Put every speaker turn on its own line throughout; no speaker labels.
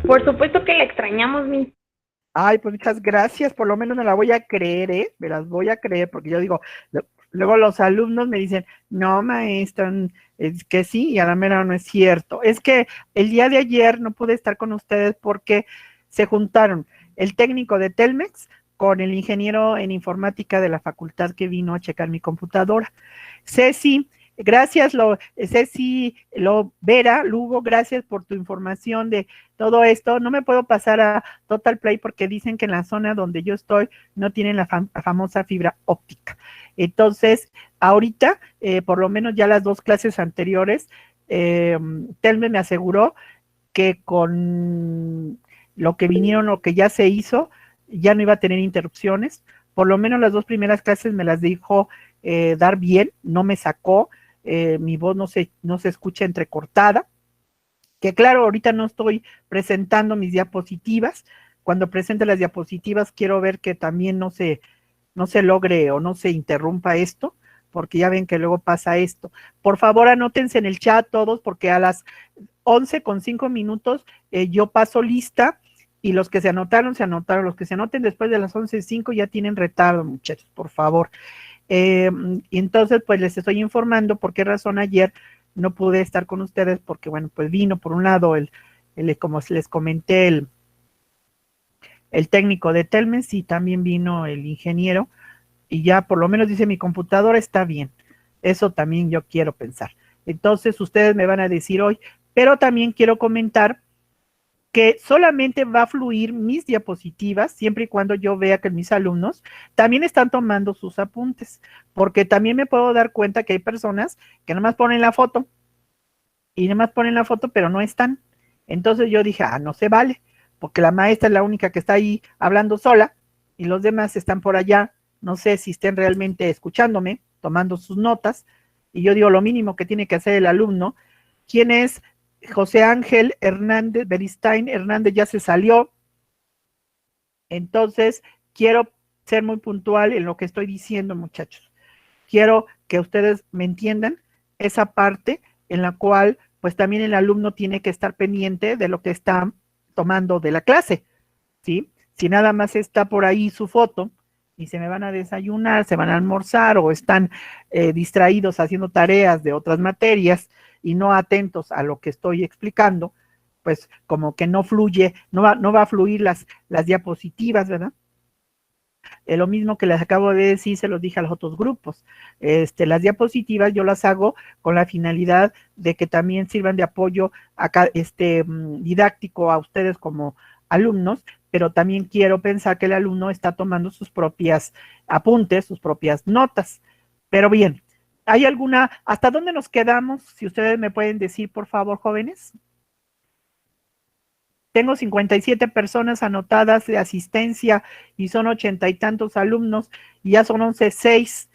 Por supuesto que la extrañamos, Miss.
Ay, pues muchas gracias, por lo menos me la voy a creer, ¿eh? Me las voy a creer, porque yo digo, luego los alumnos me dicen, no, maestra, es que sí, y a la mera no es cierto. Es que el día de ayer no pude estar con ustedes porque se juntaron el técnico de Telmex con el ingeniero en informática de la facultad que vino a checar mi computadora. Ceci, gracias, Ceci, Vera, Lugo, gracias por tu información de todo esto. No me puedo pasar a Total Play porque dicen que en la zona donde yo estoy no tienen la famosa fibra óptica. Entonces, ahorita, por lo menos ya las dos clases anteriores, Telme me aseguró que con lo que vinieron, lo que ya se hizo, ya no iba a tener interrupciones. Por lo menos las dos primeras clases me las dijo dar bien, no me sacó, mi voz no se escucha entrecortada, que claro, ahorita no estoy presentando mis diapositivas. Cuando presente las diapositivas quiero ver que también no se logre o no se interrumpa esto, porque ya ven que luego pasa esto. Por favor, anótense en el chat todos, porque a las 11:05 yo paso lista y los que se anotaron, los que se anoten después de las 11:05 ya tienen retardo, muchachos, por favor. Y entonces, pues les estoy informando por qué razón ayer no pude estar con ustedes, porque bueno, pues vino por un lado como les comenté, el técnico de Telmes y también vino el ingeniero, y ya por lo menos dice mi computadora está bien. Eso también yo quiero pensar. Entonces ustedes me van a decir hoy, pero también quiero comentar que solamente va a fluir mis diapositivas siempre y cuando yo vea que mis alumnos también están tomando sus apuntes, porque también me puedo dar cuenta que hay personas que nada más ponen la foto y nada más ponen la foto, pero no están. Entonces yo dije, no se vale, porque la maestra es la única que está ahí hablando sola y los demás están por allá, no sé si estén realmente escuchándome, tomando sus notas, y yo digo, lo mínimo que tiene que hacer el alumno, ¿quién es? José Ángel Hernández, Beristain Hernández ya se salió, entonces quiero ser muy puntual en lo que estoy diciendo, muchachos. Quiero que ustedes me entiendan esa parte en la cual pues también el alumno tiene que estar pendiente de lo que está tomando de la clase, ¿sí? Si nada más está por ahí su foto y se me van a desayunar, se van a almorzar o están distraídos haciendo tareas de otras materias y no atentos a lo que estoy explicando, pues como que no fluye, no va a fluir las diapositivas, ¿verdad? Lo mismo que les acabo de decir, se los dije a los otros grupos. Las diapositivas yo las hago con la finalidad de que también sirvan de apoyo acá, didáctico a ustedes como alumnos, pero también quiero pensar que el alumno está tomando sus propias apuntes, sus propias notas. Pero bien, ¿hay alguna, hasta dónde nos quedamos? Si ustedes me pueden decir, por favor, jóvenes. Tengo 57 personas anotadas de asistencia y son 80 y tantos alumnos y ya son 11:06.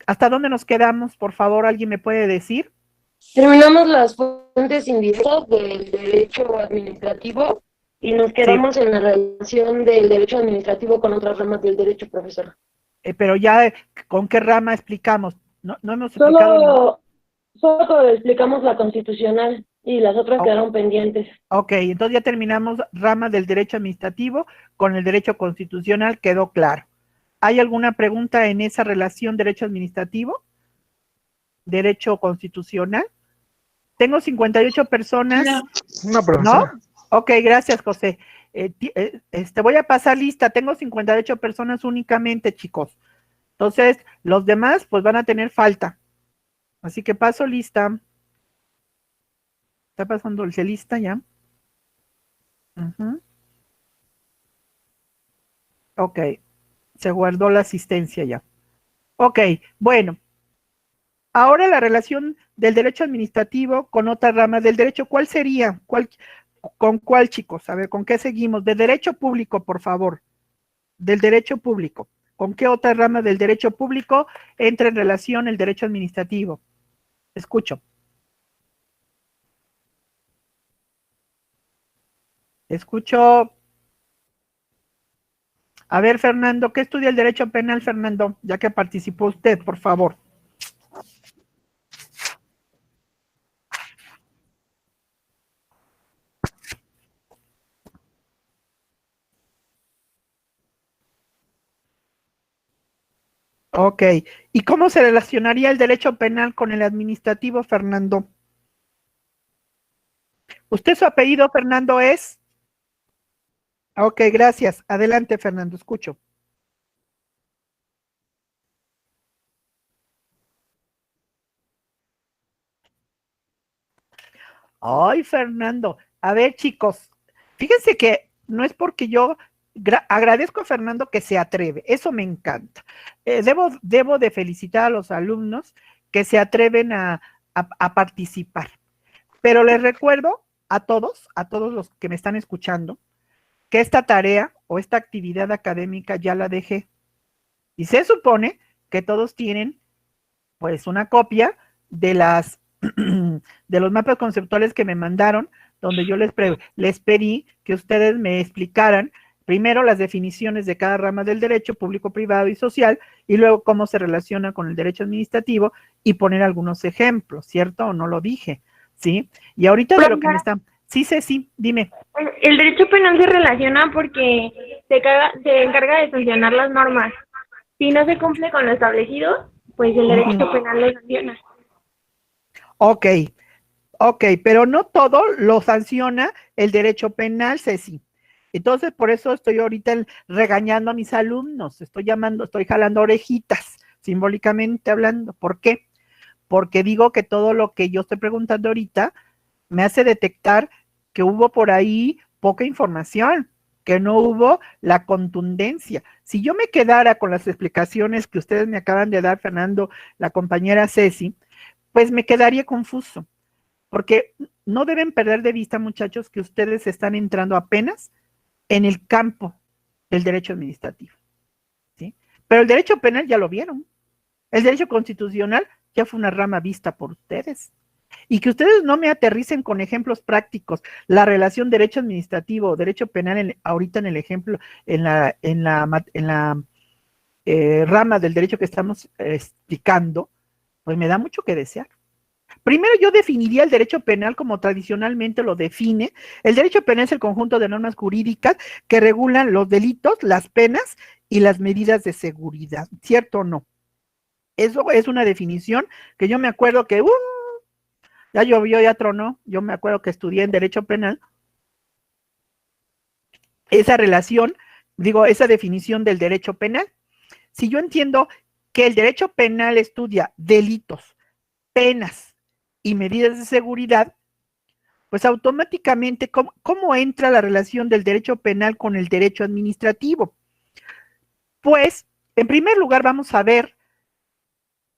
¿Hasta dónde nos quedamos? Por favor, ¿alguien me puede decir?
Terminamos las fuentes indirectas del derecho administrativo y nos
Sí,
quedamos en la relación del derecho administrativo con otras ramas del derecho, profesor.
pero ya, ¿con qué rama explicamos? No hemos explicado ningún.
Solo explicamos la constitucional y las otras
Oh,
quedaron pendientes.
ok, entonces ya terminamos rama del derecho administrativo con el derecho constitucional, quedó claro. ¿Hay alguna pregunta en esa relación derecho administrativo? ¿Derecho constitucional? Tengo 58 personas.
No,
¿No?
profesora.
Ok, gracias, José. Voy a pasar lista. Tengo 58 personas únicamente, chicos. Entonces, los demás, pues van a tener falta. Así que paso lista. Está pasando el lista ya. Ok, se guardó la asistencia ya. Ok, bueno. Ahora la relación del derecho administrativo con otra rama del derecho, ¿cuál sería? ¿Con cuál, chicos? A ver, ¿con qué seguimos? De derecho público, por favor. Del derecho público. ¿Con qué otra rama del derecho público entra en relación el derecho administrativo? Escucho. Escucho. A ver, Fernando, ¿qué estudia el derecho penal, Fernando? Ya que participó usted, por favor. Ok. ¿Y cómo se relacionaría el derecho penal con el administrativo, Fernando? ¿Usted su apellido, Fernando, es? Ok, gracias. Adelante, Fernando, escucho. Ay, Fernando. A ver, chicos, fíjense que no es porque yo agradezco a Fernando que se atreve, eso me encanta. Debo de felicitar a los alumnos que se atreven a participar, pero les recuerdo a todos los que me están escuchando, que esta tarea o esta actividad académica ya la dejé. Y se supone que todos tienen pues una copia de las de los mapas conceptuales que me mandaron, donde yo les pedí que ustedes me explicaran primero las definiciones de cada rama del derecho público, privado y social, y luego cómo se relaciona con el derecho administrativo y poner algunos ejemplos, ¿cierto? ¿O no lo dije? ¿Sí? Y ahorita de lo que me están... Sí, sí, dime.
El derecho penal se relaciona porque se encarga de sancionar las normas. Si no se cumple con lo establecido, pues el derecho penal lo sanciona.
Ok, pero no todo lo sanciona el derecho penal, Ceci. Entonces, por eso estoy ahorita regañando a mis alumnos, estoy jalando orejitas, simbólicamente hablando. ¿Por qué? Porque digo que todo lo que yo estoy preguntando ahorita me hace detectar que hubo por ahí poca información, que no hubo la contundencia. Si yo me quedara con las explicaciones que ustedes me acaban de dar, Fernando, la compañera Ceci, pues me quedaría confuso, porque no deben perder de vista, muchachos, que ustedes están entrando apenas en el campo del derecho administrativo, ¿sí? Pero el derecho penal ya lo vieron. El derecho constitucional ya fue una rama vista por ustedes. Y que ustedes no me aterricen con ejemplos prácticos, la relación derecho administrativo, derecho penal, ahorita en el ejemplo, en la rama del derecho que estamos explicando, pues me da mucho que desear. Primero yo definiría el derecho penal como tradicionalmente lo define. El derecho penal es el conjunto de normas jurídicas que regulan los delitos, las penas y las medidas de seguridad, ¿cierto o no? Eso es una definición que yo me acuerdo que ya llovió, ya tronó. Yo me acuerdo que estudié en derecho penal. Esa relación, esa definición del derecho penal. Si yo entiendo que el derecho penal estudia delitos, penas y medidas de seguridad, pues automáticamente, ¿cómo entra la relación del derecho penal con el derecho administrativo? Pues, en primer lugar, vamos a ver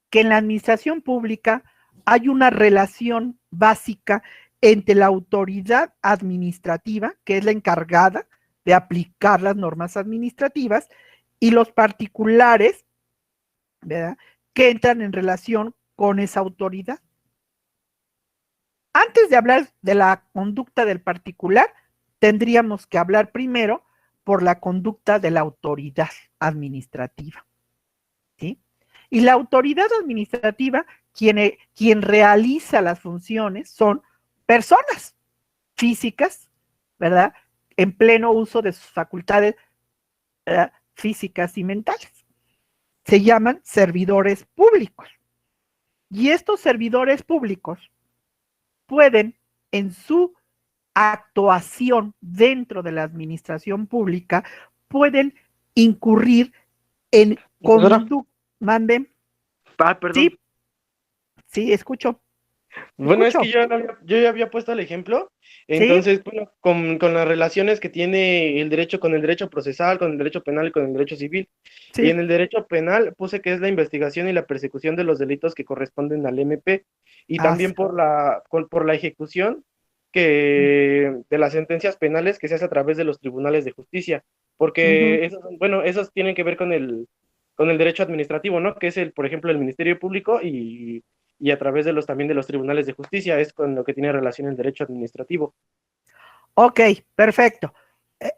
que en la administración pública hay una relación básica entre la autoridad administrativa, que es la encargada de aplicar las normas administrativas, y los particulares, ¿verdad?, que entran en relación con esa autoridad. Antes de hablar de la conducta del particular, tendríamos que hablar primero por la conducta de la autoridad administrativa, ¿sí? Y la autoridad administrativa, quien realiza las funciones, son personas físicas, ¿verdad?, en pleno uso de sus facultades físicas y mentales. Se llaman servidores públicos. Y estos servidores públicos pueden, en su actuación dentro de la administración pública, pueden incurrir en conducta. Manden.
Perdón.
Sí, escucho.
Bueno, es que yo ya había puesto el ejemplo, entonces, bueno, con las relaciones que tiene el derecho con el derecho procesal, con el derecho penal y con el derecho civil.
Sí.
Y en el derecho penal puse que es la investigación y la persecución de los delitos que corresponden al MP, y también por la ejecución de las sentencias penales que se hace a través de los tribunales de justicia, porque esos tienen que ver con el derecho administrativo, ¿no? Que es por ejemplo, el Ministerio Público y a través también de los tribunales de justicia, es con lo que tiene relación el derecho administrativo.
Ok, perfecto.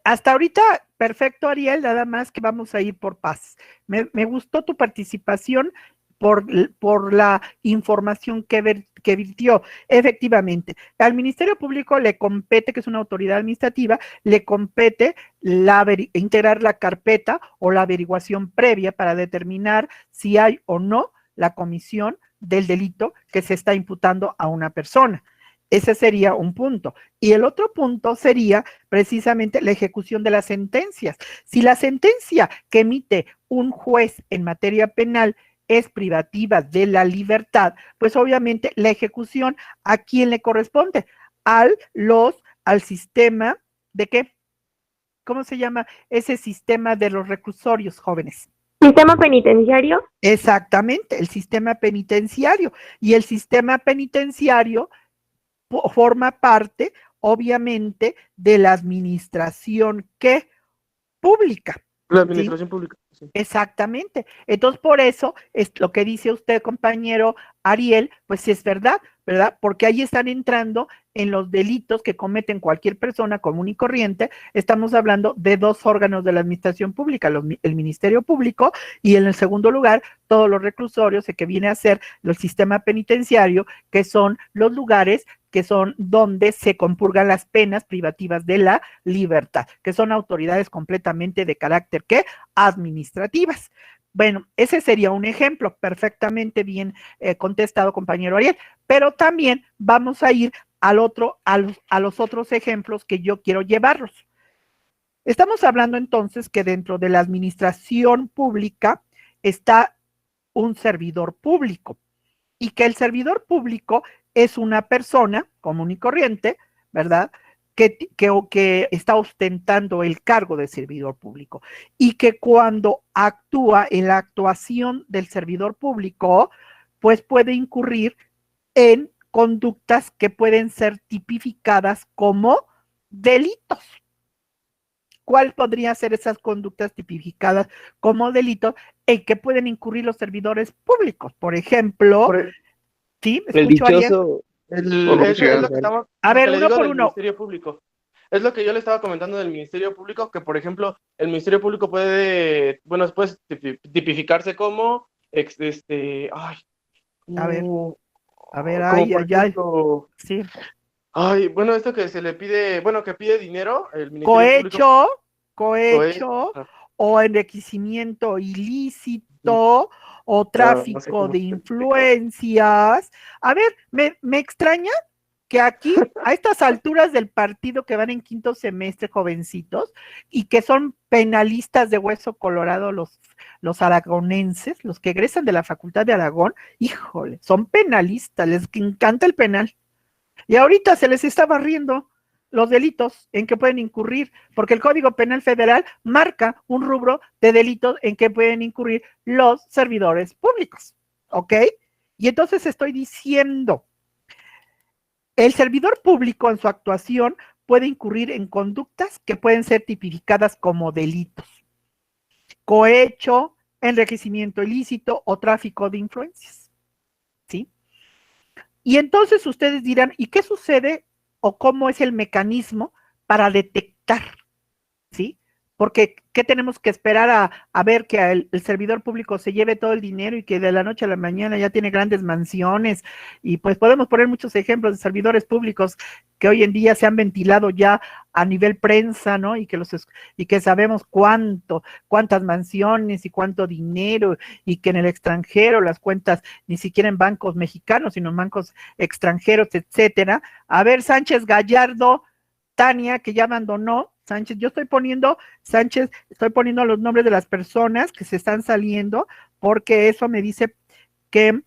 Hasta ahorita, perfecto, Ariel, nada más que vamos a ir por paz. Me gustó tu participación, por la información que virtió. Efectivamente, al Ministerio Público le compete, que es una autoridad administrativa, le compete integrar la carpeta o la averiguación previa para determinar si hay o no la comisión del delito que se está imputando a una persona. Ese sería un punto. Y el otro punto sería precisamente la ejecución de las sentencias. Si la sentencia que emite un juez en materia penal es privativa de la libertad, pues obviamente la ejecución, ¿a quién le corresponde? Al sistema de qué, ¿cómo se llama? Ese sistema de los reclusorios, jóvenes.
¿Sistema penitenciario?
Exactamente, el sistema penitenciario. Y el sistema penitenciario forma parte, obviamente, de la administración pública.
La administración, ¿sí?, pública. Sí.
Exactamente. Entonces, por eso es lo que dice usted, compañero Ariel, pues sí es verdad, ¿verdad? Porque ahí están entrando en los delitos que cometen cualquier persona común y corriente. Estamos hablando de dos órganos de la administración pública, el Ministerio Público y en el segundo lugar, todos los reclusorios, que viene a ser el sistema penitenciario, que son los lugares que son donde se compurgan las penas privativas de la libertad, que son autoridades completamente de carácter administrativas. Bueno, ese sería un ejemplo perfectamente bien contestado, compañero Ariel, pero también vamos a ir a los otros ejemplos que yo quiero llevarlos. Estamos hablando entonces que dentro de la administración pública está un servidor público y que el servidor público es una persona común y corriente, ¿verdad?, que está ostentando el cargo de servidor público y que cuando actúa en la actuación del servidor público, pues puede incurrir en conductas que pueden ser tipificadas como delitos. ¿Cuál podría ser esas conductas tipificadas como delitos en que pueden incurrir los servidores públicos? Por ejemplo, ¿sí?
El dichoso.
Es lo que estaba,
a ver,
uno por
uno.
Ministerio Público. Es lo que yo le estaba comentando del Ministerio Público, que por ejemplo, el Ministerio Público puede tipificarse como
sí.
Bueno, esto que se le pide, que pide dinero, el Ministerio
cohecho, o enriquecimiento ilícito, o tráfico de influencias. A ver, me extraña que aquí, a estas alturas del partido que van en quinto semestre, jovencitos, y que son penalistas de hueso colorado los aragonenses, los que egresan de la Facultad de Aragón, híjole, son penalistas, les encanta el penal. Y ahorita se les está barriendo los delitos en que pueden incurrir, porque el Código Penal Federal marca un rubro de delitos en que pueden incurrir los servidores públicos, ¿ok? Y entonces estoy diciendo, el servidor público en su actuación puede incurrir en conductas que pueden ser tipificadas como delitos: cohecho, enriquecimiento ilícito o tráfico de influencias, ¿sí? Y entonces ustedes dirán, ¿y qué sucede o cómo es el mecanismo para detectar? ¿Sí? Porque ¿qué tenemos que esperar a ver que el servidor público se lleve todo el dinero y que de la noche a la mañana ya tiene grandes mansiones? Y pues podemos poner muchos ejemplos de servidores públicos que hoy en día se han ventilado ya a nivel prensa, ¿no? Y que sabemos cuántas mansiones y cuánto dinero, y que en el extranjero las cuentas ni siquiera en bancos mexicanos, sino en bancos extranjeros, etcétera. A ver, Sánchez Gallardo, Tania, que ya abandonó, Sánchez, estoy poniendo los nombres de las personas que se están saliendo, porque eso me dice que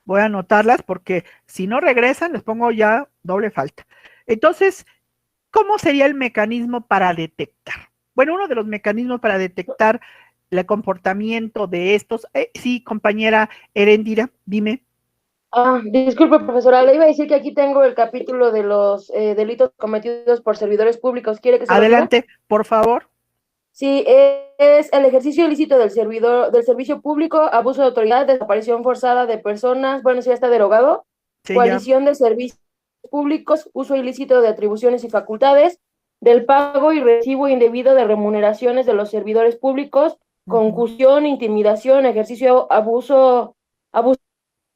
voy a anotarlas, porque si no regresan les pongo ya doble falta. Entonces, ¿cómo sería el mecanismo para detectar? Bueno, uno de los mecanismos para detectar el comportamiento de estos, sí, compañera Erendira, dime.
Disculpe, profesora, le iba a decir que aquí tengo el capítulo de los delitos cometidos por servidores públicos. ¿Quiere que se
adelante, lo diga? Por favor.
Sí, es el ejercicio ilícito del servicio público, abuso de autoridad, desaparición forzada de personas, bueno, sí, ya está derogado, sí, coalición de servicios públicos, uso ilícito de atribuciones y facultades, del pago y recibo indebido de remuneraciones de los servidores públicos, concusión, intimidación, ejercicio, abuso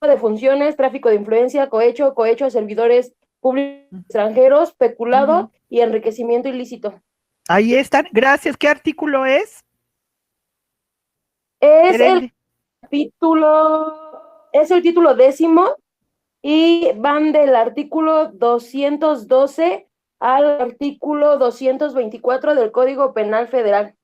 de funciones, tráfico de influencia, cohecho a servidores públicos extranjeros, peculado y enriquecimiento ilícito.
Ahí están, gracias. ¿Qué artículo es?
Es el título 10º y van del artículo 212 al artículo 224 del Código Penal Federal.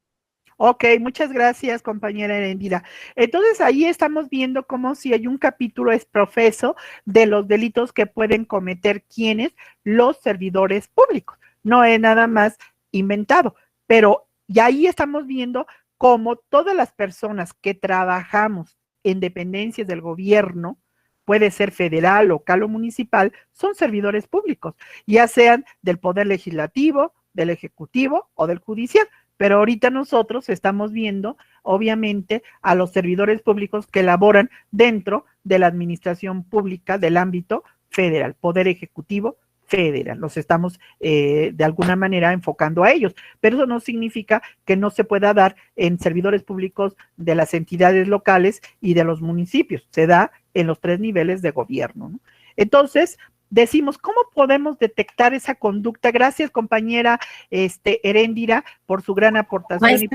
Ok, muchas gracias, compañera Erendira. Entonces, ahí estamos viendo como si hay un capítulo exprofeso de los delitos que pueden cometer quienes, los servidores públicos. No es nada más inventado, pero y ahí estamos viendo cómo todas las personas que trabajamos en dependencias del gobierno, puede ser federal, local o municipal, son servidores públicos, ya sean del Poder Legislativo, del Ejecutivo o del Judicial. Pero ahorita nosotros estamos viendo, obviamente, a los servidores públicos que laboran dentro de la administración pública del ámbito federal, Poder Ejecutivo federal. Los estamos de alguna manera enfocando a ellos, pero eso no significa que no se pueda dar en servidores públicos de las entidades locales y de los municipios. Se da en los 3 niveles de gobierno, ¿no? Entonces, decimos, ¿cómo podemos detectar esa conducta? Gracias, compañera Erendira, por su gran aportación.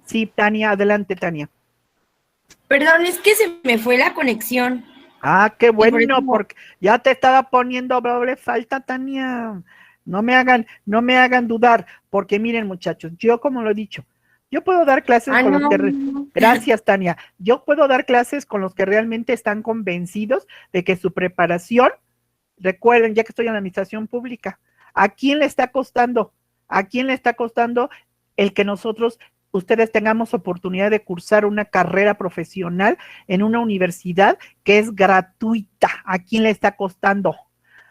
Sí, Tania, adelante, Tania.
Perdón, es que se me fue la conexión.
Ah, qué bueno, porque ya te estaba poniendo doble falta, Tania. No me hagan dudar, porque miren, muchachos, yo como lo he dicho, yo puedo dar clases con los que... Gracias, Tania. Yo puedo dar clases con los que realmente están convencidos de que su preparación, recuerden, ya que estoy en la administración pública, ¿a quién le está costando? ¿A quién le está costando el que ustedes tengamos oportunidad de cursar una carrera profesional en una universidad que es gratuita? ¿A quién le está costando?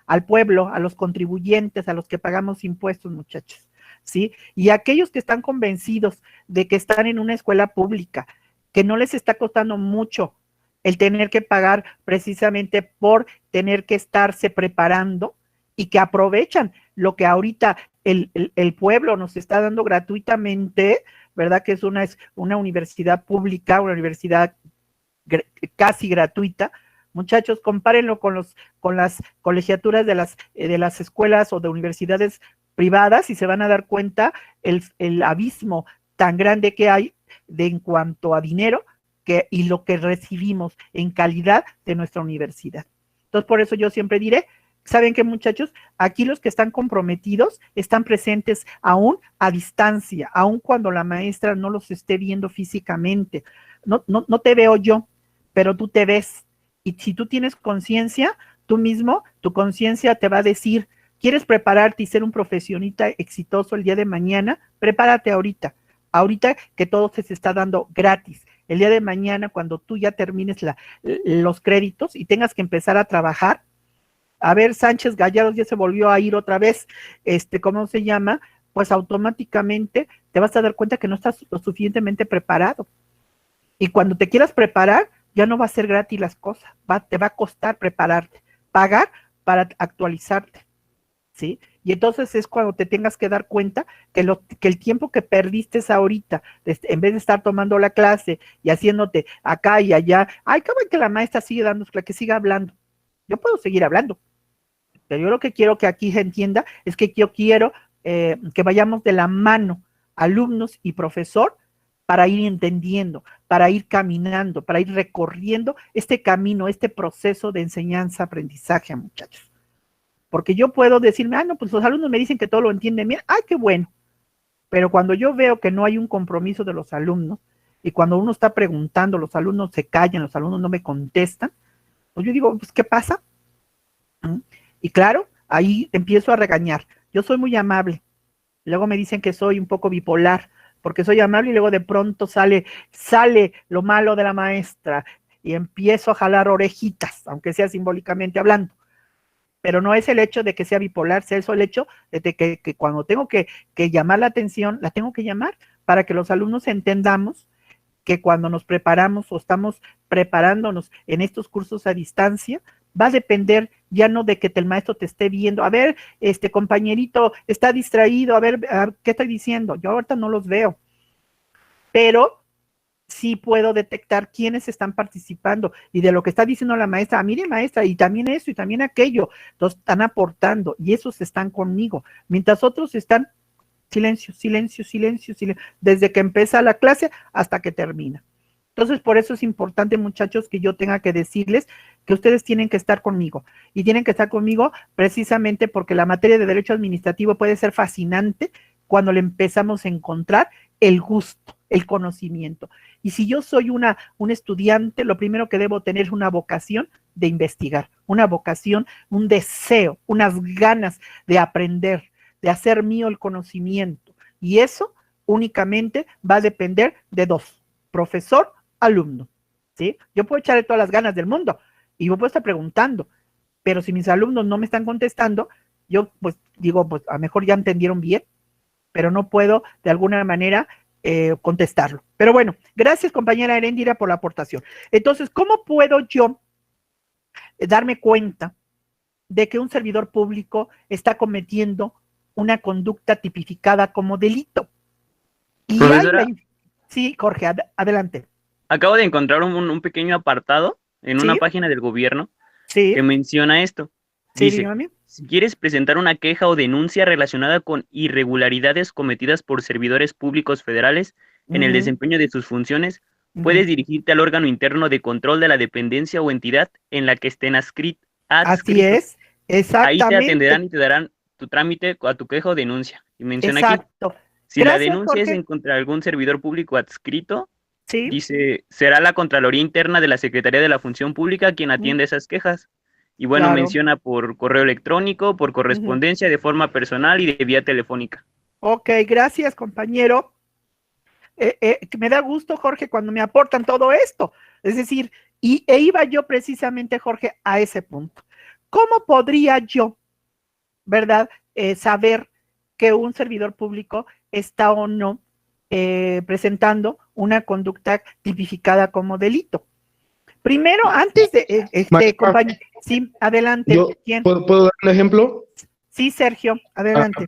Al pueblo, a los contribuyentes, a los que pagamos impuestos, muchachos, ¿sí? Y aquellos que están convencidos de que están en una escuela pública, que no les está costando mucho el tener que pagar precisamente por tener que estarse preparando y que aprovechan lo que ahorita el pueblo nos está dando gratuitamente, ¿verdad? Que es una universidad pública, una universidad casi gratuita. Muchachos, compárenlo con las colegiaturas de las escuelas o de universidades privadas y se van a dar cuenta el abismo tan grande que hay en cuanto a dinero y lo que recibimos en calidad de nuestra universidad. Entonces, por eso yo siempre diré, ¿saben qué, muchachos? Aquí los que están comprometidos están presentes aún a distancia, aún cuando la maestra no los esté viendo físicamente. No te veo yo, pero tú te ves. Y si tú tienes conciencia, tú mismo, tu conciencia te va a decir, ¿quieres prepararte y ser un profesionista exitoso el día de mañana? Prepárate ahorita que todo se está dando gratis. El día de mañana, cuando tú ya termines los créditos y tengas que empezar a trabajar, a ver, Sánchez Gallardo ya se volvió a ir otra vez, ¿cómo se llama? Pues automáticamente te vas a dar cuenta que no estás lo suficientemente preparado. Y cuando te quieras preparar, ya no va a ser gratis las cosas, te va a costar prepararte, pagar para actualizarte, ¿sí? Y entonces es cuando te tengas que dar cuenta que el tiempo que perdiste ahorita, en vez de estar tomando la clase y haciéndote acá y allá, ay, qué bueno que la maestra sigue dando, que siga hablando. Yo puedo seguir hablando, pero yo lo que quiero que aquí se entienda es que yo quiero que vayamos de la mano, alumnos y profesor, para ir entendiendo, para ir caminando, para ir recorriendo este camino, este proceso de enseñanza-aprendizaje, muchachos. Porque yo puedo decirme, no, pues los alumnos me dicen que todo lo entienden bien, ¡ay, qué bueno! Pero cuando yo veo que no hay un compromiso de los alumnos, y cuando uno está preguntando, los alumnos se callan, los alumnos no me contestan, pues yo digo, pues, ¿qué pasa? Y claro, ahí empiezo a regañar. Yo soy muy amable. Luego me dicen que soy un poco bipolar, porque soy amable y luego de pronto sale lo malo de la maestra y empiezo a jalar orejitas, aunque sea simbólicamente hablando. Pero no es el hecho de que sea bipolar, es el hecho de que cuando tengo que llamar la atención, la tengo que llamar para que los alumnos entendamos que cuando nos preparamos o estamos preparándonos en estos cursos a distancia, va a depender ya no de que el maestro te esté viendo, a ver, compañerito está distraído, a ver, ¿qué estoy diciendo? Yo ahorita no los veo, pero sí puedo detectar quiénes están participando y de lo que está diciendo la maestra, mire maestra, y también esto y también aquello, entonces están aportando y esos están conmigo, mientras otros están silencio, silencio, silencio, silencio, desde que empieza la clase hasta que termina. Entonces, por eso es importante, muchachos, que yo tenga que decirles que ustedes tienen que estar conmigo. Y tienen que estar conmigo precisamente porque la materia de derecho administrativo puede ser fascinante cuando le empezamos a encontrar el gusto, el conocimiento. Y si yo soy un estudiante, lo primero que debo tener es una vocación de investigar, una vocación, un deseo, unas ganas de aprender, de hacer mío el conocimiento. Y eso únicamente va a depender de dos, profesor, alumno, ¿sí? Yo puedo echarle todas las ganas del mundo y yo puedo estar preguntando, pero si mis alumnos no me están contestando, yo pues digo, pues a lo mejor ya entendieron bien, pero no puedo de alguna manera contestarlo. Pero bueno, gracias compañera Heréndira por la aportación. Entonces, ¿cómo puedo yo darme cuenta de que un servidor público está cometiendo una conducta tipificada como delito? Y
Profesora,
sí, Jorge, adelante.
acabo de encontrar un pequeño apartado en
¿Sí?
una página del gobierno
Sí.
que menciona esto.
Sí,
Dice,
dígame.
si quieres presentar una queja o denuncia relacionada con irregularidades cometidas por servidores públicos federales en el desempeño de sus funciones, puedes dirigirte al órgano interno de control de la dependencia o entidad en la que estén adscritos.
Así es, exactamente.
Ahí te atenderán y te darán tu trámite a tu queja o denuncia. Y menciona
Exacto.
aquí, si la
Gracias,
denuncia es
Jorge.
en contra de algún servidor público adscrito,
Sí.
dice, será la Contraloría Interna de la Secretaría de la Función Pública quien atiende esas quejas. Y bueno,
Claro.
menciona por correo electrónico, por correspondencia, de forma personal y de vía telefónica.
Ok, gracias, compañero. Me da gusto, Jorge, cuando me aportan todo esto. Es decir, iba yo precisamente, Jorge, a ese punto. ¿Cómo podría yo, verdad, saber que un servidor público está o no presentando una conducta tipificada como delito? Primero, antes de compañero, sí, adelante.
¿Quién? ¿Puedo dar un ejemplo?
Sí, Sergio, adelante.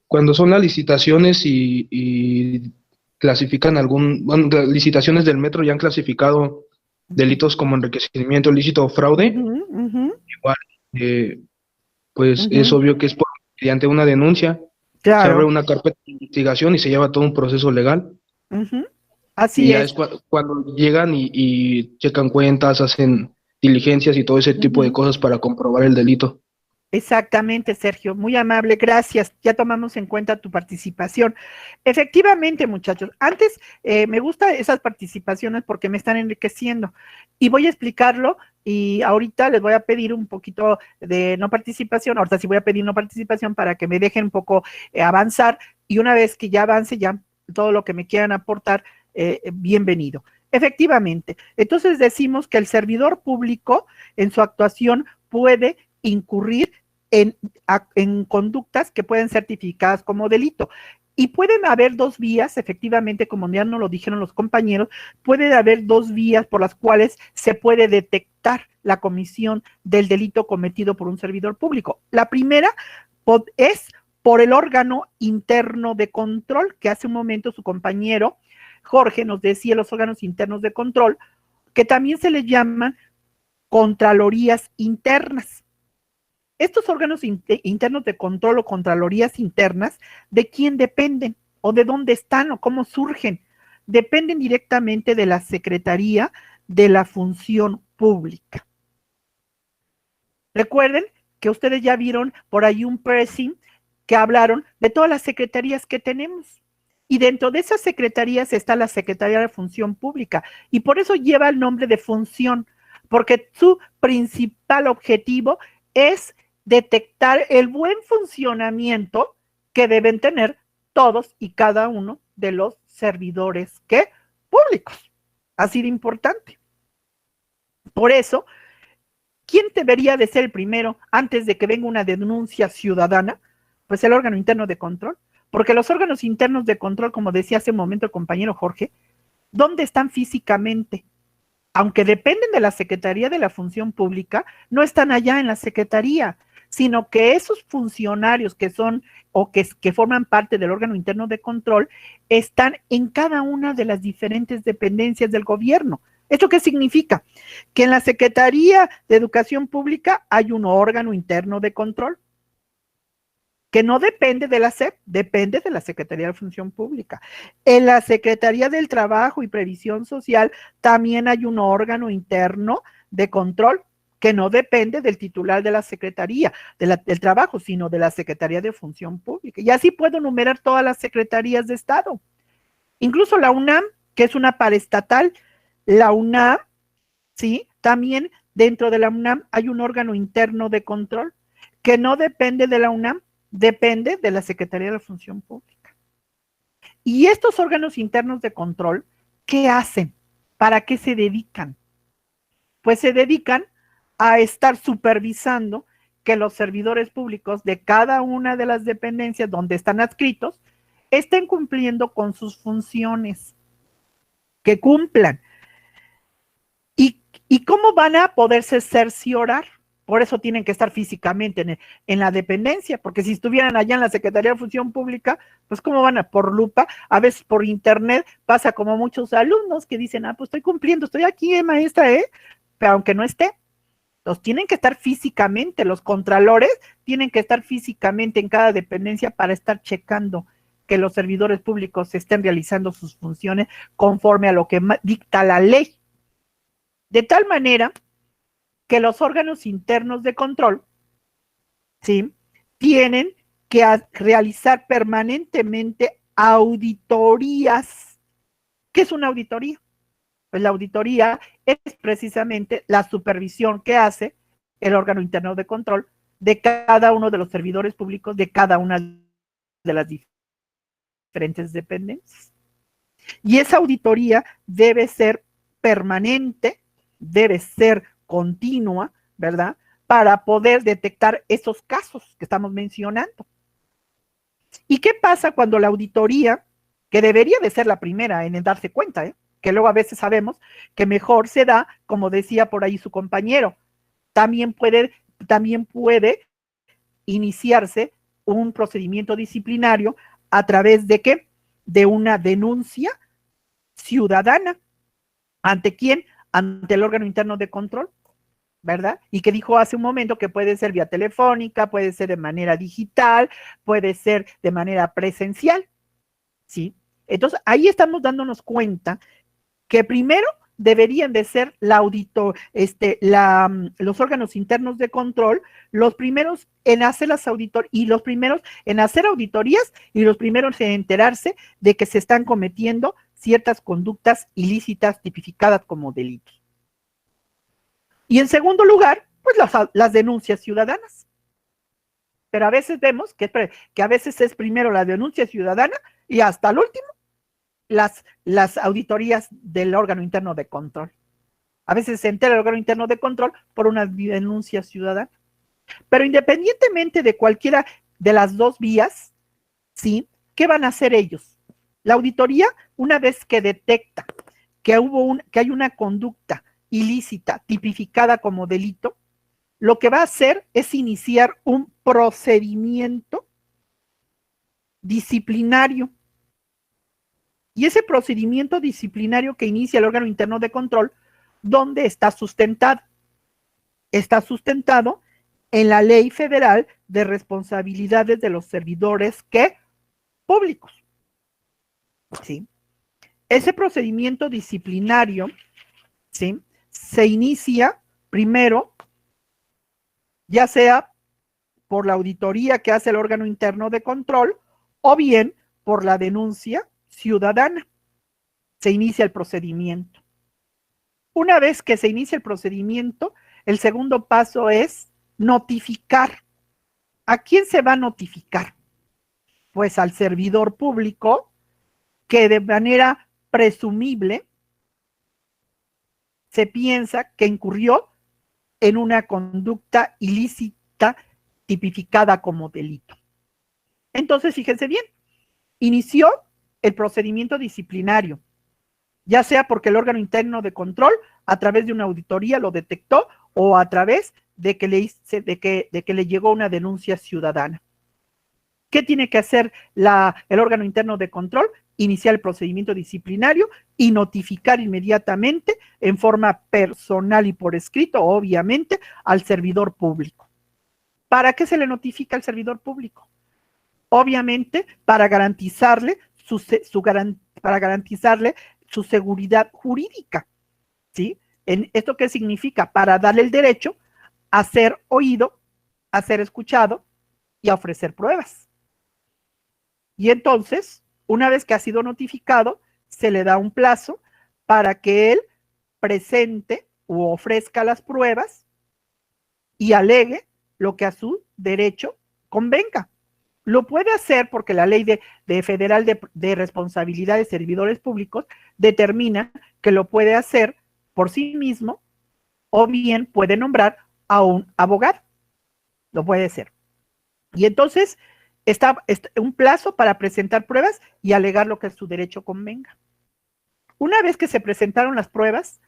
Cuando son las licitaciones y clasifican licitaciones del metro ya han clasificado delitos como enriquecimiento ilícito o fraude, igual, pues es obvio que es mediante una denuncia,
claro.
Se abre una carpeta de investigación y se lleva todo un proceso legal.
Así
y ya es cuando llegan y checan cuentas, hacen diligencias y todo ese tipo de cosas para comprobar el delito.
Exactamente, Sergio, muy amable, gracias, ya tomamos en cuenta tu participación. Efectivamente, muchachos, antes me gustan esas participaciones porque me están enriqueciendo y voy a explicarlo y ahorita les voy a pedir un poquito de no participación, ahorita sí voy a pedir no participación para que me dejen un poco avanzar y una vez que ya avance ya todo lo que me quieran aportar, bienvenido. Efectivamente, entonces decimos que el servidor público en su actuación puede incurrir en conductas que pueden ser tipificadas como delito. Y pueden haber dos vías, efectivamente, como ya nos lo dijeron los compañeros, puede haber dos vías por las cuales se puede detectar la comisión del delito cometido por un servidor público. La primera es por el órgano interno de control, que hace un momento su compañero Jorge nos decía, los órganos internos de control, que también se les llaman contralorías internas. Estos órganos internos de control o contralorías internas, ¿de quién dependen? ¿O de dónde están? ¿O cómo surgen? Dependen directamente de la Secretaría de la Función Pública. Recuerden que ustedes ya vieron por ahí un pressing que hablaron de todas las secretarías que tenemos. Y dentro de esas secretarías está la Secretaría de la Función Pública. Y por eso lleva el nombre de función, porque su principal objetivo es detectar el buen funcionamiento que deben tener todos y cada uno de los servidores públicos. Así de importante. Por eso, ¿quién debería de ser el primero antes de que venga una denuncia ciudadana? Pues el órgano interno de control. Porque los órganos internos de control, como decía hace un momento el compañero Jorge, ¿dónde están físicamente? Aunque dependen de la Secretaría de la Función Pública, no están allá en la Secretaría, sino que esos funcionarios que son o que forman parte del órgano interno de control están en cada una de las diferentes dependencias del gobierno. ¿Esto qué significa? Que en la Secretaría de Educación Pública hay un órgano interno de control que no depende de la SEP, depende de la Secretaría de Función Pública. En la Secretaría del Trabajo y Previsión Social también hay un órgano interno de control que no depende del titular de la Secretaría del Trabajo, sino de la Secretaría de Función Pública. Y así puedo enumerar todas las secretarías de Estado. Incluso la UNAM, que es una paraestatal, la UNAM, ¿sí? También dentro de la UNAM hay un órgano interno de control que no depende de la UNAM, depende de la Secretaría de la Función Pública. Y estos órganos internos de control, ¿qué hacen? ¿Para qué se dedican? Pues se dedican a estar supervisando que los servidores públicos de cada una de las dependencias donde están adscritos estén cumpliendo con sus funciones, que cumplan. ¿Y cómo van a poderse cerciorar? Por eso tienen que estar físicamente en la dependencia, porque si estuvieran allá en la Secretaría de Función Pública, pues ¿cómo van a por lupa? A veces por internet pasa como muchos alumnos que dicen, pues estoy cumpliendo, estoy aquí, maestra, pero aunque no esté, los tienen que estar físicamente, los contralores tienen que estar físicamente en cada dependencia para estar checando que los servidores públicos estén realizando sus funciones conforme a lo que dicta la ley. De tal manera que los órganos internos de control, ¿sí?, tienen que realizar permanentemente auditorías. ¿Qué es una auditoría? Pues la auditoría es precisamente la supervisión que hace el órgano interno de control de cada uno de los servidores públicos de cada una de las diferentes dependencias. Y esa auditoría debe ser permanente, debe ser continua, ¿verdad?, para poder detectar esos casos que estamos mencionando. ¿Y qué pasa cuando la auditoría, que debería de ser la primera en darse cuenta, que luego a veces sabemos que mejor se da, como decía por ahí su compañero, también puede iniciarse un procedimiento disciplinario a través de ¿qué? De una denuncia ciudadana. ¿Ante quién? Ante el órgano interno de control, ¿verdad? Y que dijo hace un momento que puede ser vía telefónica, puede ser de manera digital, puede ser de manera presencial, ¿sí? Entonces, ahí estamos dándonos cuenta que primero deberían de ser los órganos internos de control, los primeros en hacer las auditorías, y los primeros en hacer auditorías, y los primeros en enterarse de que se están cometiendo ciertas conductas ilícitas tipificadas como delitos. Y en segundo lugar, pues las denuncias ciudadanas. Pero a veces vemos que a veces es primero la denuncia ciudadana y hasta el último las auditorías del órgano interno de control. A veces se entera el órgano interno de control por una denuncia ciudadana. Pero independientemente de cualquiera de las dos vías, ¿sí?, ¿qué van a hacer ellos? La auditoría, una vez que detecta que hay una conducta ilícita tipificada como delito, lo que va a hacer es iniciar un procedimiento disciplinario. Y ese procedimiento disciplinario que inicia el órgano interno de control, ¿dónde está sustentado? Está sustentado en la Ley Federal de Responsabilidades de los Servidores Públicos. ¿Sí? Ese procedimiento disciplinario, ¿sí?, se inicia primero, ya sea por la auditoría que hace el órgano interno de control o bien por la denuncia ciudadana. Se inicia el procedimiento. Una vez que se inicia el procedimiento, el segundo paso es notificar. ¿A quién se va a notificar? Pues al servidor público que de manera presumible se piensa que incurrió en una conducta ilícita tipificada como delito. Entonces, fíjense bien, inició el procedimiento disciplinario, ya sea porque el órgano interno de control, a través de una auditoría, lo detectó, o a través de que le llegó una denuncia ciudadana. ¿Qué tiene que hacer el órgano interno de control? Iniciar el procedimiento disciplinario y notificar inmediatamente en forma personal y por escrito, obviamente, al servidor público. ¿Para qué se le notifica al servidor público? Obviamente, para garantizarle su seguridad jurídica, ¿sí? ¿Esto qué significa? Para darle el derecho a ser oído, a ser escuchado y a ofrecer pruebas. Y entonces, una vez que ha sido notificado, se le da un plazo para que él presente o ofrezca las pruebas y alegue lo que a su derecho convenga. Lo puede hacer porque la ley federal de responsabilidad de servidores públicos determina que lo puede hacer por sí mismo o bien puede nombrar a un abogado. Lo puede hacer. Y entonces está un plazo para presentar pruebas y alegar lo que a su derecho convenga. Una vez que se presentaron las pruebas,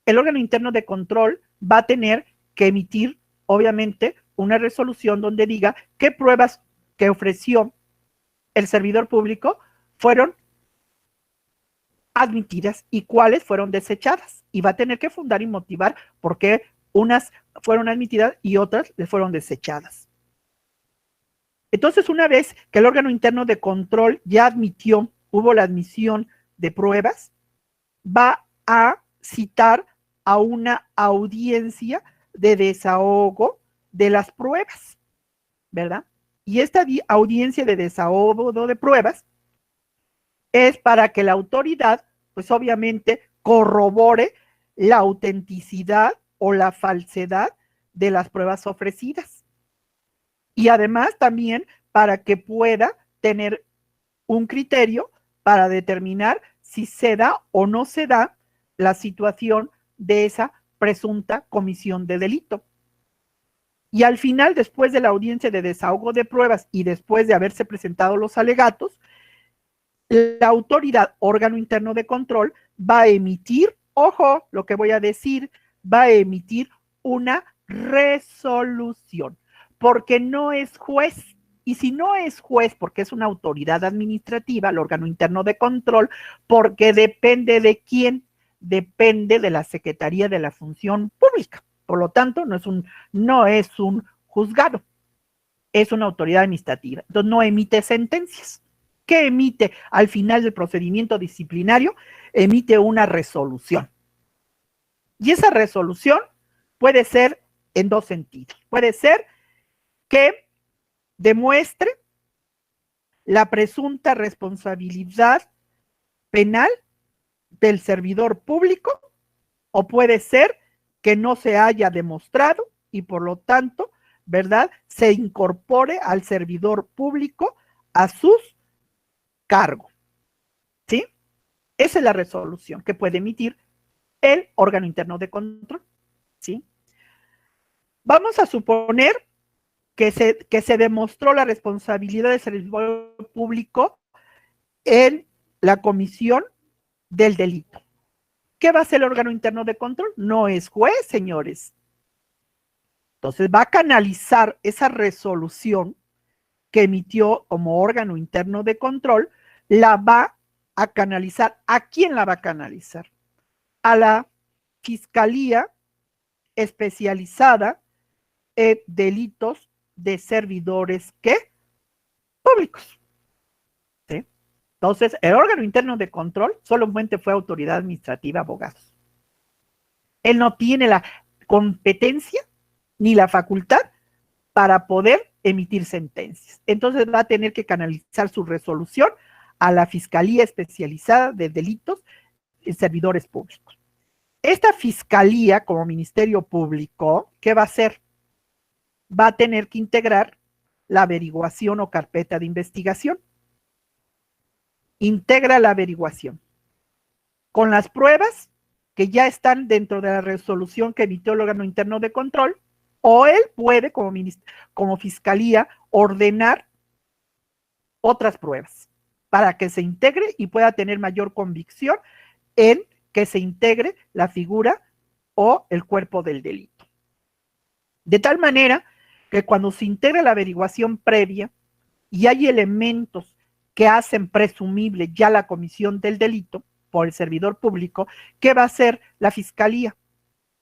el órgano interno de control va a tener que emitir, obviamente, una resolución donde diga qué pruebas que ofreció el servidor público fueron admitidas y cuáles fueron desechadas. Y va a tener que fundar y motivar por qué unas fueron admitidas y otras le fueron desechadas. Entonces, una vez que el órgano interno de control ya admitió, hubo la admisión de pruebas, va a citar a una audiencia de desahogo de las pruebas, ¿verdad? Y esta audiencia de desahogo de pruebas es para que la autoridad, pues obviamente, corrobore la autenticidad o la falsedad de las pruebas ofrecidas. Y además también para que pueda tener un criterio para determinar si se da o no se da la situación de esa presunta comisión de delito. Y al final, después de la audiencia de desahogo de pruebas y después de haberse presentado los alegatos, la autoridad, órgano interno de control, va a emitir, ojo, lo que voy a decir, va a emitir una resolución, porque no es juez. Y si no es juez, porque es una autoridad administrativa, el órgano interno de control, porque depende de quién, depende de la Secretaría de la Función Pública. Por lo tanto, no es un juzgado, es una autoridad administrativa. Entonces, no emite sentencias. ¿Qué emite al final del procedimiento disciplinario? Emite una resolución. Y esa resolución puede ser en dos sentidos. Puede ser que demuestre la presunta responsabilidad penal del servidor público, o puede ser que no se haya demostrado y por lo tanto, ¿verdad?, se incorpore al servidor público a sus cargos. ¿Sí? Esa es la resolución que puede emitir el órgano interno de control. ¿Sí? Vamos a suponer que se demostró la responsabilidad del servidor público en la comisión del delito. ¿Qué va a hacer el órgano interno de control? No es juez, señores. Entonces va a canalizar esa resolución que emitió como órgano interno de control, la va a canalizar. ¿A quién la va a canalizar? A la Fiscalía Especializada en Delitos de servidores, ¿qué? Públicos. ¿Sí? Entonces, el órgano interno de control solamente fue autoridad administrativa, abogados. Él no tiene la competencia ni la facultad para poder emitir sentencias. Entonces va a tener que canalizar su resolución a la Fiscalía Especializada de Delitos de Servidores Públicos. Esta fiscalía, como Ministerio Público, ¿qué va a hacer? Va a tener que integrar la averiguación o carpeta de investigación. Integra la averiguación con las pruebas que ya están dentro de la resolución que emitió el órgano interno de control, o él puede, como fiscalía, ordenar otras pruebas para que se integre y pueda tener mayor convicción en que se integre la figura o el cuerpo del delito. De tal manera que cuando se integra la averiguación previa y hay elementos que hacen presumible ya la comisión del delito por el servidor público, ¿qué va a hacer la fiscalía?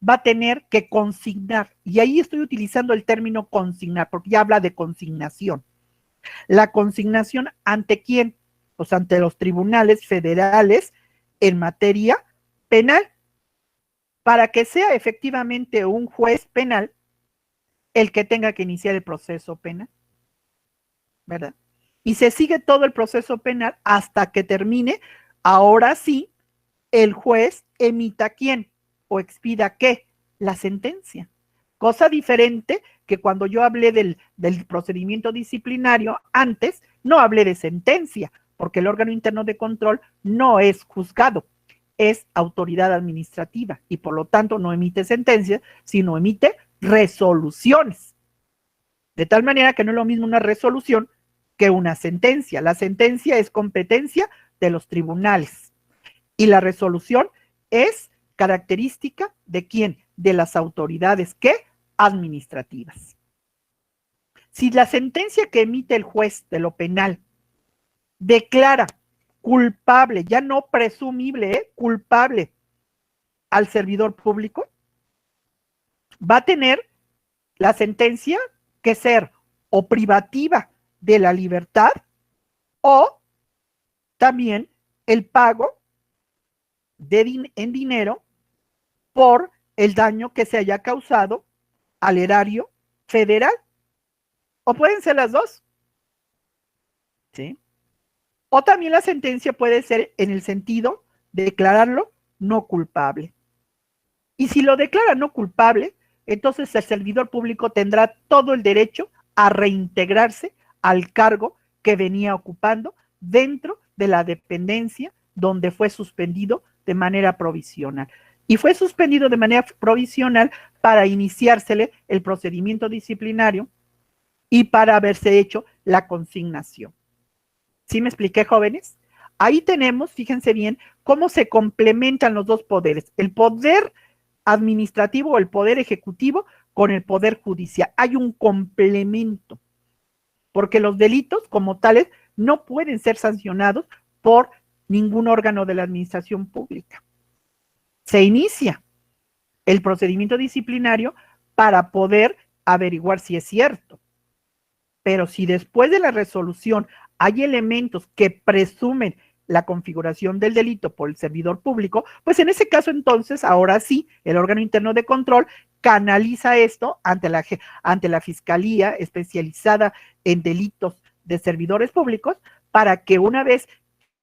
Va a tener que consignar, y ahí estoy utilizando el término consignar, porque ya habla de consignación. La consignación, ¿ante quién? Pues ante los tribunales federales en materia penal, para que sea efectivamente un juez penal el que tenga que iniciar el proceso penal, ¿verdad? Y se sigue todo el proceso penal hasta que termine, ahora sí, el juez emita quién o expida qué, la sentencia. Cosa diferente que cuando yo hablé del procedimiento disciplinario antes, no hablé de sentencia, porque el órgano interno de control no es juzgado, es autoridad administrativa y por lo tanto no emite sentencias, sino emite resoluciones. De tal manera que no es lo mismo una resolución que una sentencia. La sentencia es competencia de los tribunales y la resolución es característica de quién, de las autoridades ¿qué? Administrativas. Si la sentencia que emite el juez de lo penal declara culpable, ya no presumible, culpable al servidor público, va a tener la sentencia que ser o privativa de la libertad o también el pago en dinero por el daño que se haya causado al erario federal. O pueden ser las dos. ¿Sí? O también la sentencia puede ser en el sentido de declararlo no culpable. Y si lo declara no culpable, entonces el servidor público tendrá todo el derecho a reintegrarse al cargo que venía ocupando dentro de la dependencia donde fue suspendido de manera provisional. Y fue suspendido de manera provisional para iniciársele el procedimiento disciplinario y para haberse hecho la consignación. ¿Sí me expliqué, jóvenes? Ahí tenemos, fíjense bien, cómo se complementan los dos poderes, el poder administrativo o el poder ejecutivo con el poder judicial. Hay un complemento, porque los delitos como tales no pueden ser sancionados por ningún órgano de la administración pública. Se inicia el procedimiento disciplinario para poder averiguar si es cierto. Pero si después de la resolución hay elementos que presumen la configuración del delito por el servidor público, pues en ese caso entonces, ahora sí, el órgano interno de control canaliza esto ante la Fiscalía especializada en delitos de servidores públicos para que una vez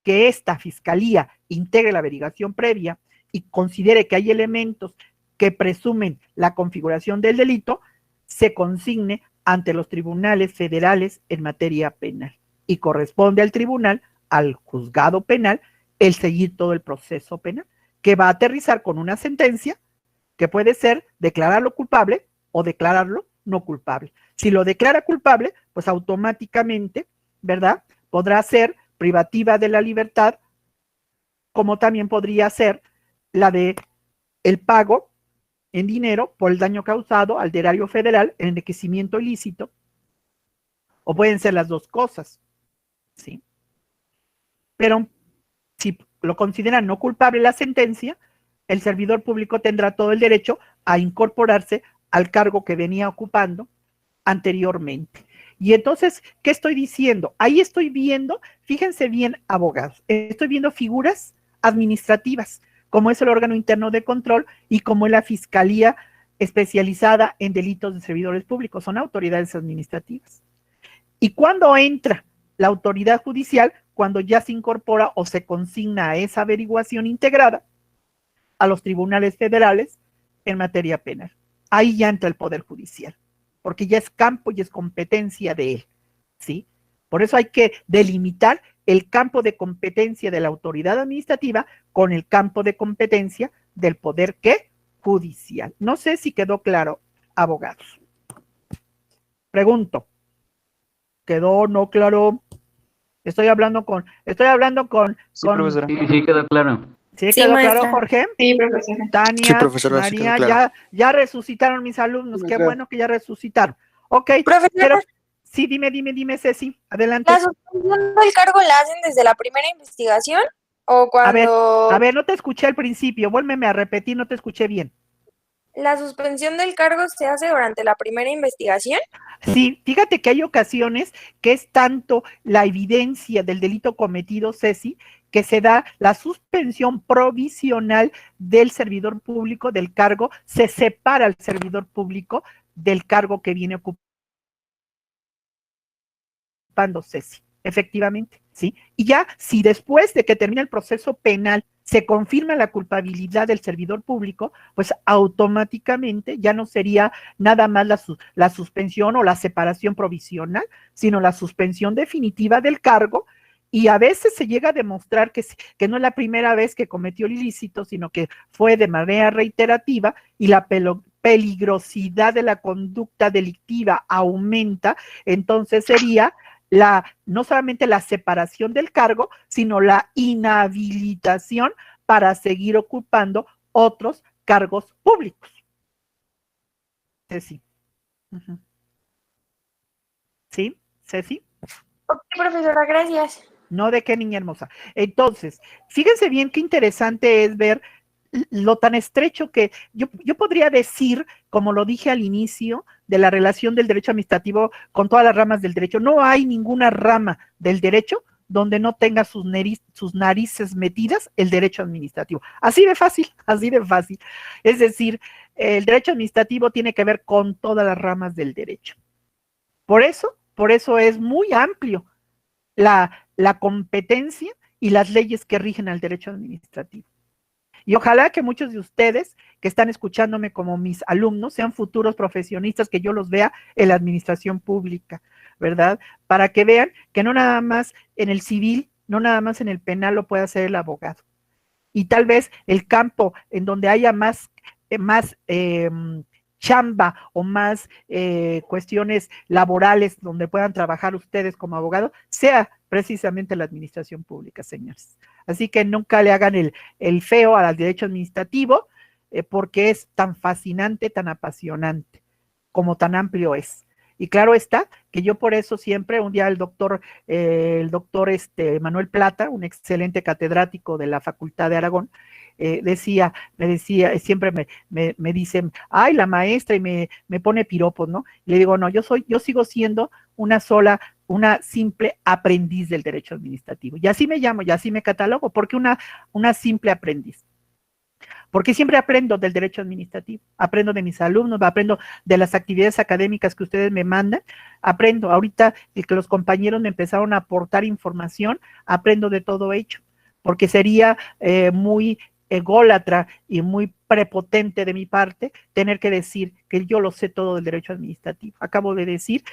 que esta Fiscalía integre la averiguación previa y considere que hay elementos que presumen la configuración del delito, se consigne ante los tribunales federales en materia penal y corresponde al tribunal, al juzgado penal, el seguir todo el proceso penal, que va a aterrizar con una sentencia que puede ser declararlo culpable o declararlo no culpable. Si lo declara culpable, pues automáticamente, ¿verdad? Podrá ser privativa de la libertad, como también podría ser la de el pago en dinero por el daño causado al erario federal, el enriquecimiento ilícito, o pueden ser las dos cosas, ¿sí? Pero si lo consideran no culpable la sentencia, el servidor público tendrá todo el derecho a incorporarse al cargo que venía ocupando anteriormente. Y entonces, ¿qué estoy diciendo? Ahí estoy viendo, fíjense bien, abogados, estoy viendo figuras administrativas, como es el órgano interno de control y como es la Fiscalía especializada en delitos de servidores públicos, son autoridades administrativas. ¿Y cuándo entra la autoridad judicial? Cuando ya se incorpora o se consigna a esa averiguación integrada a los tribunales federales en materia penal. Ahí ya entra el Poder Judicial, porque ya es campo y es competencia de él, ¿sí? Por eso hay que delimitar el campo de competencia de la autoridad administrativa con el campo de competencia del Poder, ¿qué? Judicial. No sé si quedó claro, abogados. Pregunto, ¿quedó o no claro? Estoy hablando con
Sí, profesora. Sí, quedó claro.
¿Sí
Sí,
quedó
maestra.
claro, Jorge?
Sí, profesora.
Tania,
Sí, profesora, sí quedó
María,
claro.
ya resucitaron mis alumnos, qué bueno que ya resucitaron. Ok,
Profesora,
sí, dime, Ceci, adelante.
¿la suspensión del cargo la hacen desde la primera investigación o
A ver,
cuando
no te escuché al principio, vuélveme a repetir, no te escuché bien.
la suspensión del cargo se hace durante la primera investigación?
Sí, fíjate que hay ocasiones que es tanto la evidencia del delito cometido, Ceci, que se da la suspensión provisional del servidor público del cargo, se separa al servidor público del cargo que viene ocupando, Ceci, efectivamente, ¿sí? Y ya, si después de que termina el proceso penal se confirma la culpabilidad del servidor público, pues automáticamente ya no sería nada más la suspensión o la separación provisional, sino la suspensión definitiva del cargo, y a veces se llega a demostrar que no es la primera vez que cometió el ilícito, sino que fue de manera reiterativa y la peligrosidad de la conducta delictiva aumenta, entonces sería no solamente la separación del cargo, sino la inhabilitación para seguir ocupando otros cargos públicos. Ceci. Uh-huh. ¿Sí, Ceci?
Ok, profesora, gracias.
No, de qué, niña hermosa. Entonces, fíjense bien qué interesante es ver lo tan estrecho que yo podría decir, como lo dije al inicio, de la relación del derecho administrativo con todas las ramas del derecho. No hay ninguna rama del derecho donde no tenga sus narices metidas el derecho administrativo. Así de fácil, así de fácil. Es decir, el derecho administrativo tiene que ver con todas las ramas del derecho. Por eso es muy amplio la competencia y las leyes que rigen al derecho administrativo. Y ojalá que muchos de ustedes que están escuchándome como mis alumnos sean futuros profesionistas, que yo los vea en la administración pública, ¿verdad? Para que vean que no nada más en el civil, no nada más en el penal lo puede hacer el abogado. Y tal vez el campo en donde haya más chamba o más cuestiones laborales donde puedan trabajar ustedes como abogados, sea precisamente la administración pública, señores. Así que nunca le hagan el feo al derecho administrativo, porque es tan fascinante, tan apasionante, como tan amplio es. Y claro está que yo por eso siempre, un día el doctor Manuel Plata, un excelente catedrático de la Facultad de Aragón, me decía, siempre me dicen, ay, la maestra, y me pone piropos, ¿no? Y le digo, no, yo sigo siendo una simple aprendiz del derecho administrativo. Y así me llamo, y así me catalogo, porque una simple aprendiz. Porque siempre aprendo del derecho administrativo, aprendo de mis alumnos, aprendo de las actividades académicas que ustedes me mandan, aprendo, ahorita que los compañeros me empezaron a aportar información, aprendo de todo ello, porque sería muy ególatra y muy prepotente de mi parte tener que decir que yo lo sé todo del derecho administrativo. Acabo de decir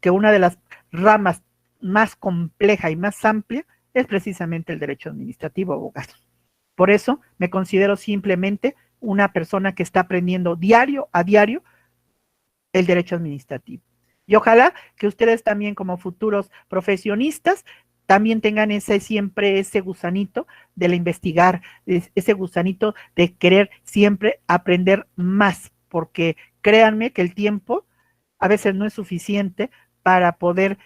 que una de las ramas más compleja y más amplia es precisamente el derecho administrativo, abogado. Por eso me considero simplemente una persona que está aprendiendo diario a diario el derecho administrativo. Y ojalá que ustedes también como futuros profesionistas también tengan siempre ese gusanito de investigar, ese gusanito de querer siempre aprender más, porque créanme que el tiempo a veces no es suficiente para poder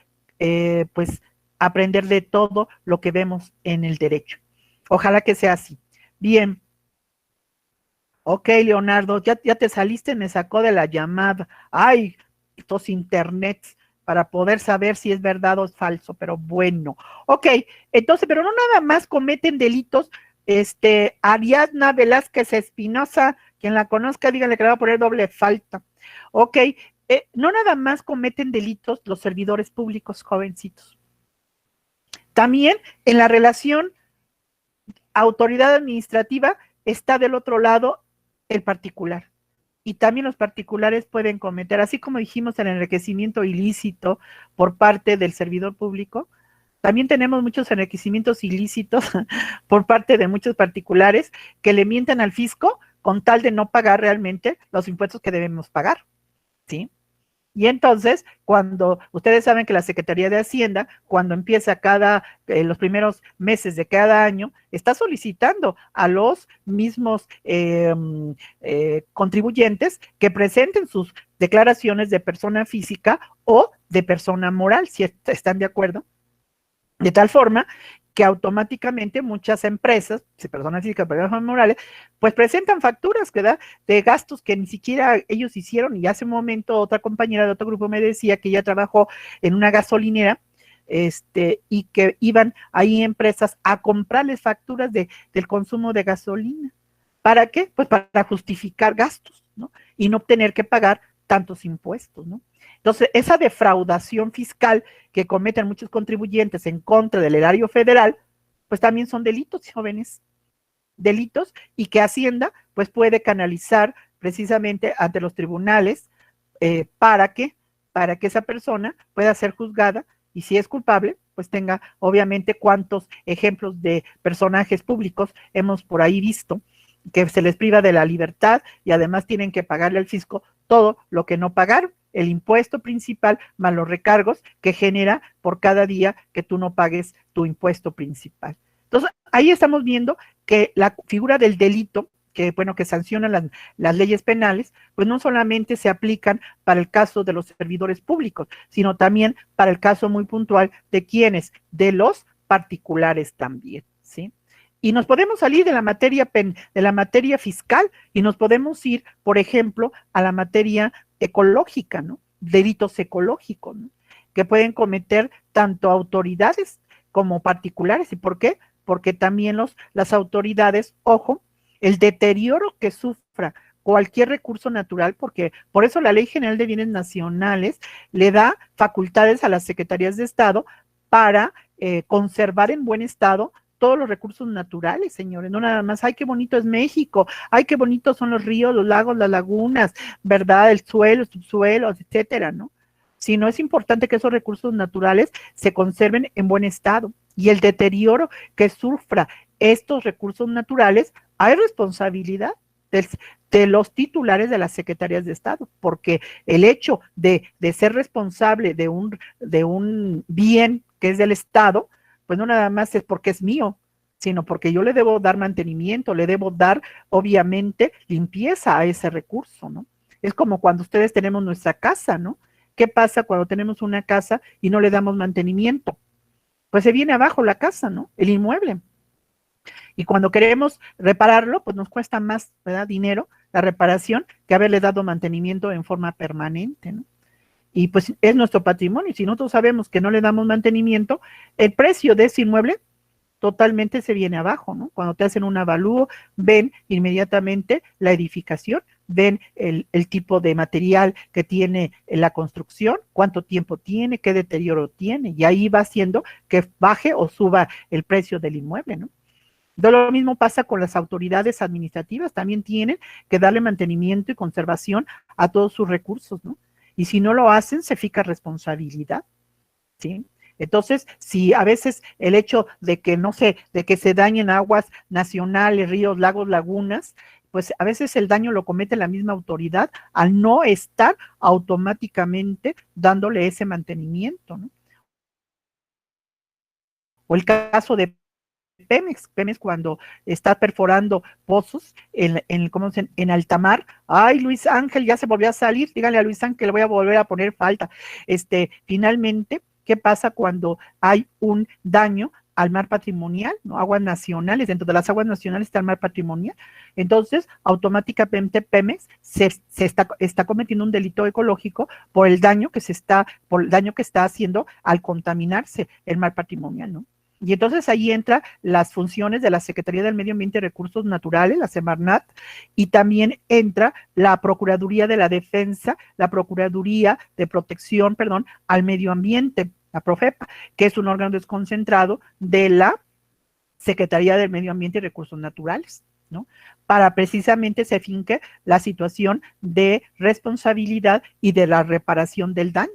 pues aprender de todo lo que vemos en el derecho. Ojalá que sea así. Bien. Ok, Leonardo, ya te saliste, me sacó de la llamada. Ay, estos internets para poder saber si es verdad o es falso, pero bueno. Ok, entonces, pero no nada más cometen delitos, Ariadna Velázquez Espinosa, quien la conozca, díganle que le va a poner doble falta. Ok, no nada más cometen delitos los servidores públicos jovencitos. También en la relación autoridad administrativa está del otro lado el particular. Y también los particulares pueden cometer, así como dijimos, el enriquecimiento ilícito por parte del servidor público, también tenemos muchos enriquecimientos ilícitos por parte de muchos particulares que le mienten al fisco con tal de no pagar realmente los impuestos que debemos pagar, ¿sí? Y entonces, cuando ustedes saben que la Secretaría de Hacienda, cuando empieza los primeros meses de cada año, está solicitando a los mismos contribuyentes que presenten sus declaraciones de persona física o de persona moral, si están de acuerdo. De tal forma que automáticamente muchas empresas, personas físicas, personas morales, pues presentan facturas, ¿verdad?, de gastos que ni siquiera ellos hicieron. Y hace un momento otra compañera de otro grupo me decía que ella trabajó en una gasolinera, y que iban ahí empresas a comprarles facturas del consumo de gasolina. ¿Para qué? Pues para justificar gastos, ¿no? Y no tener que pagar tantos impuestos, ¿no? Entonces, esa defraudación fiscal que cometen muchos contribuyentes en contra del erario federal, pues también son delitos, jóvenes, delitos, y que Hacienda pues puede canalizar precisamente ante los tribunales para que esa persona pueda ser juzgada, y si es culpable, pues tenga obviamente cuántos ejemplos de personajes públicos hemos por ahí visto, que se les priva de la libertad y además tienen que pagarle al fisco todo lo que no pagaron, el impuesto principal más los recargos que genera por cada día que tú no pagues tu impuesto principal. Entonces, ahí estamos viendo que la figura del delito, que sancionan las leyes penales, pues no solamente se aplican para el caso de los servidores públicos, sino también para el caso muy puntual de quienes, de los particulares también, ¿sí? Y nos podemos salir de la materia fiscal y nos podemos ir, por ejemplo, a la materia ecológica, ¿no? Delitos ecológicos, ¿no?, que pueden cometer tanto autoridades como particulares. ¿Y por qué? Porque también las autoridades, ojo, el deterioro que sufra cualquier recurso natural, porque por eso la Ley General de Bienes Nacionales le da facultades a las secretarías de Estado para conservar en buen estado todos los recursos naturales, señores, no nada más, ay, qué bonito es México, ay, qué bonitos son los ríos, los lagos, las lagunas, ¿verdad?, el suelo, subsuelos, etcétera, ¿no? Sino es importante que esos recursos naturales se conserven en buen estado, y el deterioro que sufra estos recursos naturales, hay responsabilidad de los titulares de las secretarías de Estado, porque el hecho de ser responsable de un bien que es del Estado, pues no nada más es porque es mío, sino porque yo le debo dar mantenimiento, le debo dar, obviamente, limpieza a ese recurso, ¿no? Es como cuando ustedes tenemos nuestra casa, ¿no? ¿Qué pasa cuando tenemos una casa y no le damos mantenimiento? Pues se viene abajo la casa, ¿no?, el inmueble. Y cuando queremos repararlo, pues nos cuesta más, ¿verdad?, dinero la reparación que haberle dado mantenimiento en forma permanente, ¿no? Y pues es nuestro patrimonio. Si nosotros sabemos que no le damos mantenimiento, el precio de ese inmueble totalmente se viene abajo, ¿no? Cuando te hacen un avalúo, ven inmediatamente la edificación, ven el tipo de material que tiene la construcción, cuánto tiempo tiene, qué deterioro tiene, y ahí va haciendo que baje o suba el precio del inmueble, ¿no? Lo mismo pasa con las autoridades administrativas, también tienen que darle mantenimiento y conservación a todos sus recursos, ¿no? Y si no lo hacen, se fija responsabilidad, ¿sí? Entonces, si a veces el hecho de que, no sé, de que se dañen aguas nacionales, ríos, lagos, lagunas, pues a veces el daño lo comete la misma autoridad al no estar automáticamente dándole ese mantenimiento, ¿no? O el caso de Pemex cuando está perforando pozos en alta mar. Ay, Luis Ángel ya se volvió a salir, díganle a Luis Ángel que le voy a volver a poner falta. Finalmente, ¿qué pasa cuando hay un daño al mar patrimonial, ¿no? Aguas nacionales, dentro de las aguas nacionales está el mar patrimonial. Entonces, automáticamente Pemex se está cometiendo un delito ecológico por el daño que está haciendo al contaminarse el mar patrimonial, ¿no? Y entonces ahí entran las funciones de la Secretaría del Medio Ambiente y Recursos Naturales, la Semarnat, y también entra la Procuraduría de la Defensa, la Procuraduría de Protección, al Medio Ambiente, la Profepa, que es un órgano desconcentrado de la Secretaría del Medio Ambiente y Recursos Naturales, ¿no? Para precisamente se finque la situación de responsabilidad y de la reparación del daño.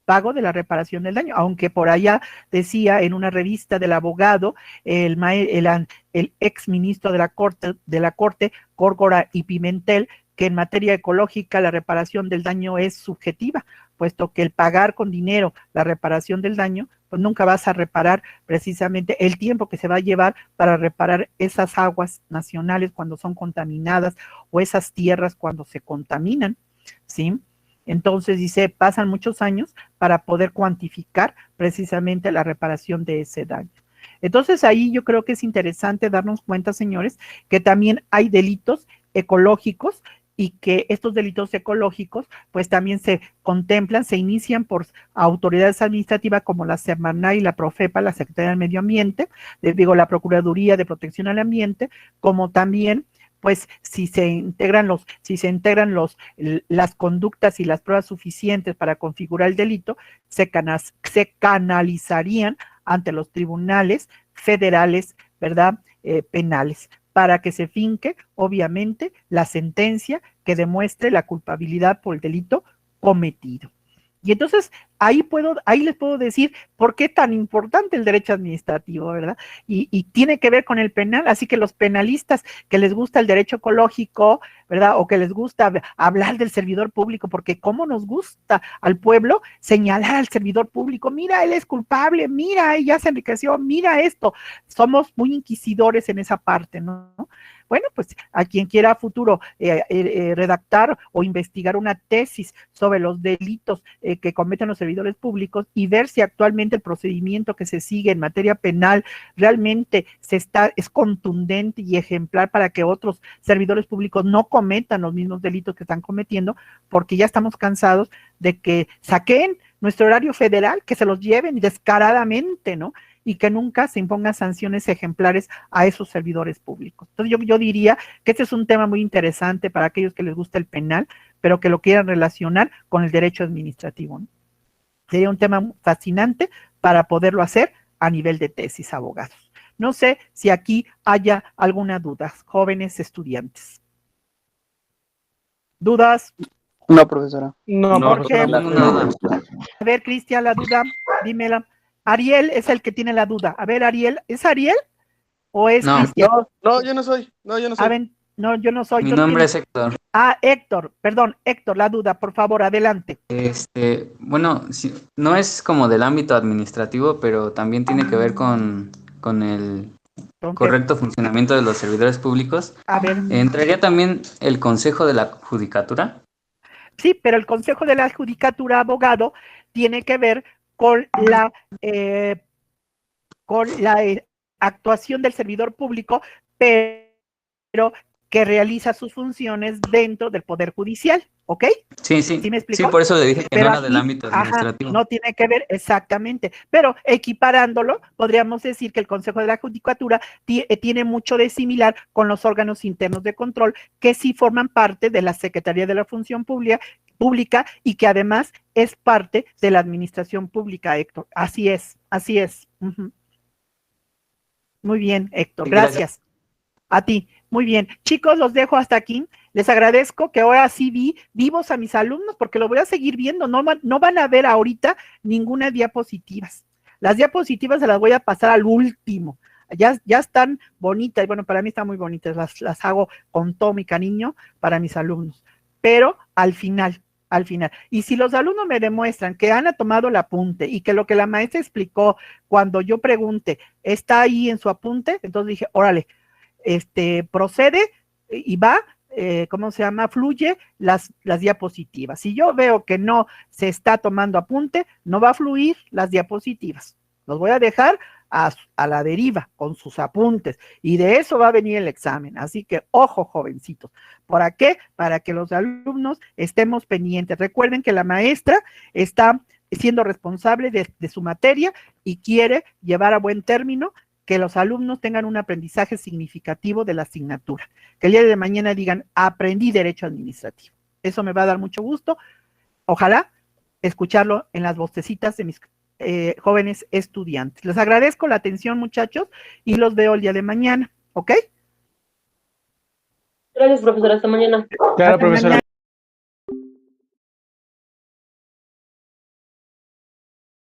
Pago de la reparación del daño, aunque por allá decía en una revista del abogado, el ex ministro de la Corte, Córgora y Pimentel, que en materia ecológica la reparación del daño es subjetiva, puesto que el pagar con dinero la reparación del daño, pues nunca vas a reparar precisamente el tiempo que se va a llevar para reparar esas aguas nacionales cuando son contaminadas o esas tierras cuando se contaminan, ¿sí? Entonces dice, pasan muchos años para poder cuantificar precisamente la reparación de ese daño. Entonces ahí yo creo que es interesante darnos cuenta, señores, que también hay delitos ecológicos y que estos delitos ecológicos pues también se contemplan, se inician por autoridades administrativas como la Semarnat y la Profepa, la Secretaría del Medio Ambiente, la Procuraduría de Protección al Ambiente, como también pues si se integran las conductas y las pruebas suficientes para configurar el delito, se canalizarían ante los tribunales federales, ¿verdad? Penales, para que se finque, obviamente, la sentencia que demuestre la culpabilidad por el delito cometido. Y entonces ahí les puedo decir por qué tan importante el derecho administrativo, ¿verdad? Y tiene que ver con el penal, así que los penalistas que les gusta el derecho ecológico, ¿verdad? O que les gusta hablar del servidor público, porque cómo nos gusta al pueblo señalar al servidor público, mira, él es culpable, mira, ella se enriqueció, mira esto. Somos muy inquisidores en esa parte, ¿no? Bueno, pues a quien quiera a futuro redactar o investigar una tesis sobre los delitos que cometen los servidores públicos y ver si actualmente el procedimiento que se sigue en materia penal realmente es contundente y ejemplar para que otros servidores públicos no cometan los mismos delitos que están cometiendo, porque ya estamos cansados de que saquen nuestro horario federal, que se los lleven descaradamente, ¿no? Y que nunca se impongan sanciones ejemplares a esos servidores públicos. Entonces yo diría que este es un tema muy interesante para aquellos que les gusta el penal, pero que lo quieran relacionar con el derecho administrativo, ¿no? Sería un tema fascinante para poderlo hacer a nivel de tesis, abogados. No sé si aquí haya alguna duda, jóvenes estudiantes. ¿Dudas?
No, profesora.
No,
Jorge.
No.
A ver, Cristian, la duda, dímela. Ariel es el que tiene la duda. A ver, Ariel, ¿es Ariel o es Cristian?
No, yo no soy.
A ver, no, yo no soy.
Mi nombre es Héctor.
Héctor, perdón, Héctor, la duda, por favor, adelante.
Bueno, no es como del ámbito administrativo, pero también tiene que ver con el correcto funcionamiento de los servidores públicos.
A ver.
¿Entraría también el Consejo de la Judicatura?
Sí, pero el Consejo de la Judicatura, abogado, tiene que ver con la actuación del servidor público, pero que realiza sus funciones dentro del Poder Judicial, ¿ok?
Sí.
¿Sí me explicó?
Sí, por eso le dije que
pero
no era del ámbito administrativo.
No tiene que ver exactamente, pero equiparándolo, podríamos decir que el Consejo de la Judicatura tiene mucho de similar con los órganos internos de control que sí forman parte de la Secretaría de la Función Pública y que además es parte de la administración pública, Héctor. Así es. Uh-huh. Muy bien, Héctor, gracias. A ti, muy bien. Chicos, los dejo hasta aquí. Les agradezco que ahora sí vi vivos a mis alumnos, porque lo voy a seguir viendo. No van a ver ahorita ninguna diapositivas. Las diapositivas se las voy a pasar al último. Ya están bonitas, bueno, para mí están muy bonitas. Las hago con todo mi cariño para mis alumnos. Pero al final. Y si los alumnos me demuestran que han tomado el apunte y que lo que la maestra explicó cuando yo pregunte está ahí en su apunte, entonces dije, órale, procede y va, fluye las diapositivas. Si yo veo que no se está tomando apunte, no va a fluir las diapositivas. Los voy a dejar a la deriva con sus apuntes y de eso va a venir el examen. Así que, ojo, jovencitos. ¿Para qué? Para que los alumnos estemos pendientes. Recuerden que la maestra está siendo responsable de su materia y quiere llevar a buen término que los alumnos tengan un aprendizaje significativo de la asignatura. Que el día de mañana digan, aprendí derecho administrativo. Eso me va a dar mucho gusto. Ojalá escucharlo en las vocecitas de mis jóvenes estudiantes. Les agradezco la atención, muchachos, y los veo el día de mañana, ¿ok?
Gracias, profesora. Hasta mañana.
Claro, profesora.